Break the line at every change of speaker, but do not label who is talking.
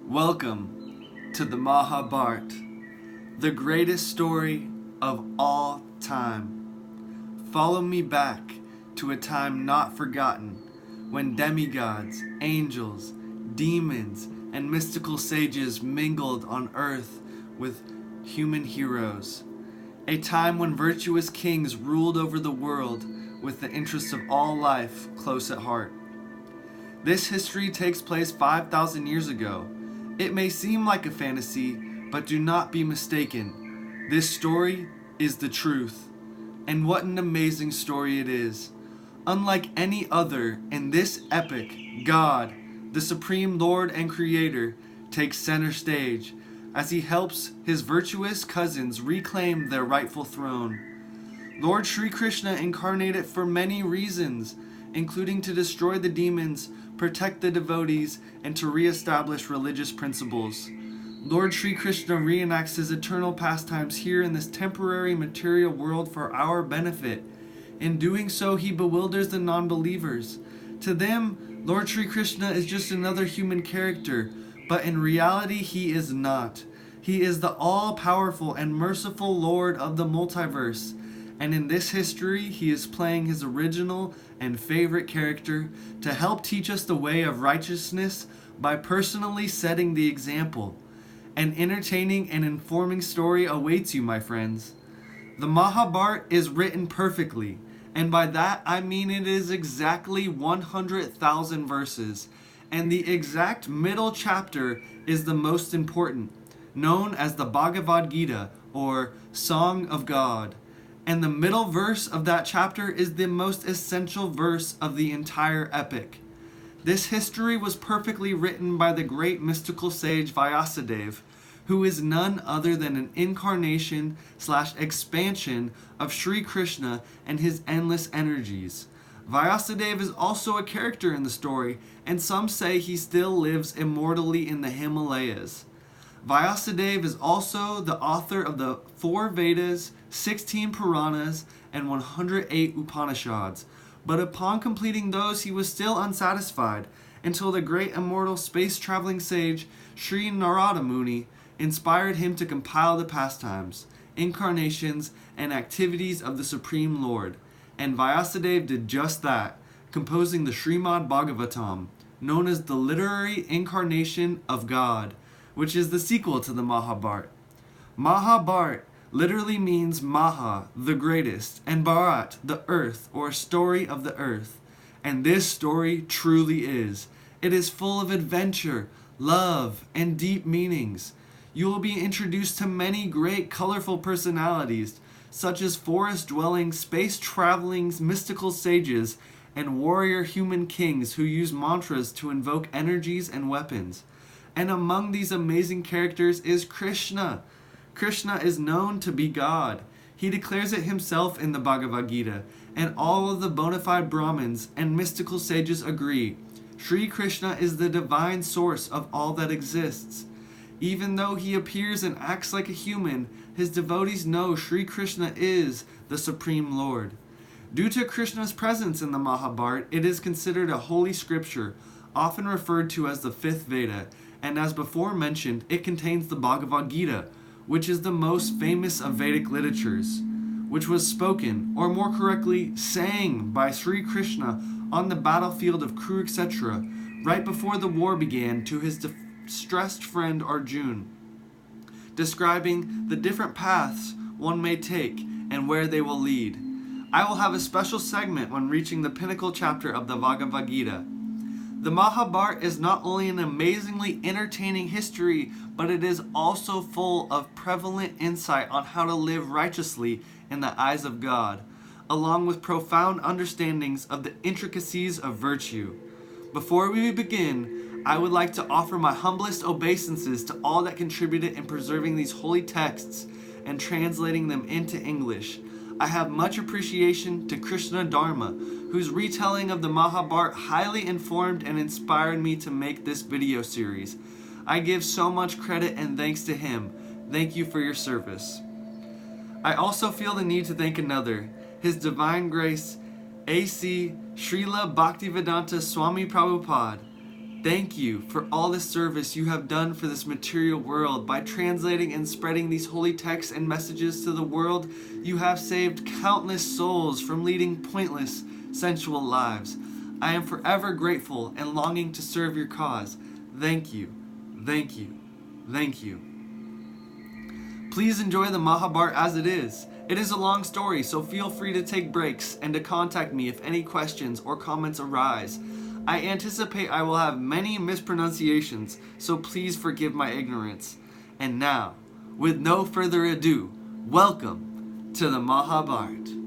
Welcome to the Mahabharta, the greatest story of all time. Follow me back to a time not forgotten when demigods, angels, demons, and mystical sages mingled on earth with human heroes. A time when virtuous kings ruled over the world with the interests of all life close at heart. This history takes place 5,000 years ago. It may seem like a fantasy, but do not be mistaken. This story is the truth. And what an amazing story it is. Unlike any other, in this epic, God, the Supreme Lord and Creator, takes center stage as he helps his virtuous cousins reclaim their rightful throne. Lord Sri Krishna incarnated for many reasons, including to destroy the demons, protect the devotees, and to re-establish religious principles. Lord Sri Krishna reenacts his eternal pastimes here in this temporary material world for our benefit. In doing so, he bewilders the non-believers. To them, Lord Sri Krishna is just another human character, but in reality he is not. He is the all-powerful and merciful Lord of the multiverse. And in this history, he is playing his original and favorite character to help teach us the way of righteousness by personally setting the example. An entertaining and informing story awaits you, my friends. The Mahabharta is written perfectly, and by that I mean it is exactly 100,000 verses, and the exact middle chapter is the most important, known as the Bhagavad Gita, or Song of God. And the middle verse of that chapter is the most essential verse of the entire epic. This history was perfectly written by the great mystical sage Vyasadeva, who is none other than an incarnation/expansion of Sri Krishna and his endless energies. Vyasadeva is also a character in the story, and some say he still lives immortally in the Himalayas. Vyasadeva is also the author of the 4 Vedas, 16 Puranas, and 108 Upanishads. But upon completing those, he was still unsatisfied until the great immortal space-traveling sage Sri Narada Muni inspired him to compile the pastimes, incarnations, and activities of the Supreme Lord. And Vyasadeva did just that, composing the Srimad Bhagavatam, known as the literary incarnation of God, which is the sequel to the Mahabharta. Mahabharta literally means Maha, the greatest, and Bharat, the earth, or story of the earth. And this story truly is. It is full of adventure, love, and deep meanings. You will be introduced to many great colorful personalities, such as forest-dwelling, space-traveling mystical sages and warrior human kings who use mantras to invoke energies and weapons. And among these amazing characters is Krishna. Krishna is known to be God. He declares it himself in the Bhagavad Gita, and all of the bona fide Brahmins and mystical sages agree. Sri Krishna is the divine source of all that exists. Even though he appears and acts like a human, his devotees know Sri Krishna is the Supreme Lord. Due to Krishna's presence in the Mahabharta, it is considered a holy scripture, often referred to as the 5th Veda, and as before mentioned, it contains the Bhagavad Gita, which is the most famous of Vedic literatures, which was spoken, or more correctly, sang by Sri Krishna on the battlefield of Kurukshetra right before the war began to his distressed friend Arjuna, describing the different paths one may take and where they will lead. I will have a special segment when reaching the pinnacle chapter of the Bhagavad Gita. The Mahabharta is not only an amazingly entertaining history, but it is also full of prevalent insight on how to live righteously in the eyes of God, along with profound understandings of the intricacies of virtue. Before we begin, I would like to offer my humblest obeisances to all that contributed in preserving these holy texts and translating them into English. I have much appreciation to Krishna Dharma, whose retelling of the Mahabharta highly informed and inspired me to make this video series. I give so much credit and thanks to him. Thank you for your service. I also feel the need to thank another, His Divine Grace, A.C. Srila Bhaktivedanta Swami Prabhupada. Thank you for all the service you have done for this material world. By translating and spreading these holy texts and messages to the world, you have saved countless souls from leading pointless, sensual lives. I am forever grateful and longing to serve your cause. Thank you, thank you, thank you. Please enjoy the Mahabharta as it is. It is a long story, so feel free to take breaks and to contact me if any questions or comments arise. I anticipate I will have many mispronunciations, so please forgive my ignorance. And now, with no further ado, welcome to the Mahabharta.